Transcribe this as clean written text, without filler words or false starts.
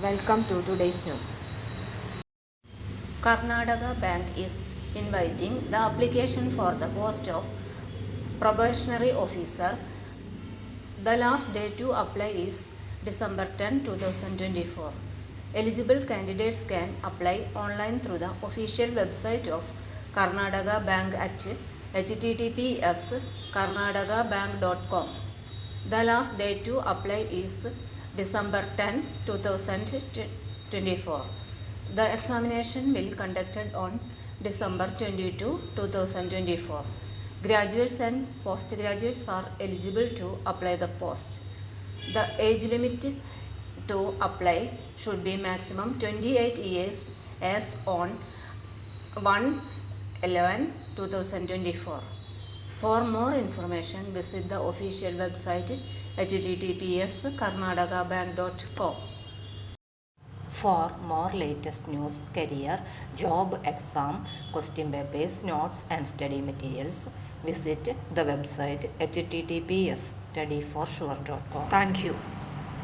Welcome to today's news. Karnataka Bank is inviting the application for the post of probationary officer. The last day to apply is December 10, 2024. Eligible candidates can apply online through the official website of Karnataka Bank at https://karnatakabank.com. The last day to apply is December 10, 2024. The examination will be conducted on December 22, 2024. Graduates and postgraduates are eligible to apply the post. The age limit to apply should be maximum 28 years as on 1/11/2024. For more information, visit the official website https://karnatakabank.com. For more latest news, career, job, exam, question papers, notes and study materials, visit the website https://studyforsure.com. Thank you.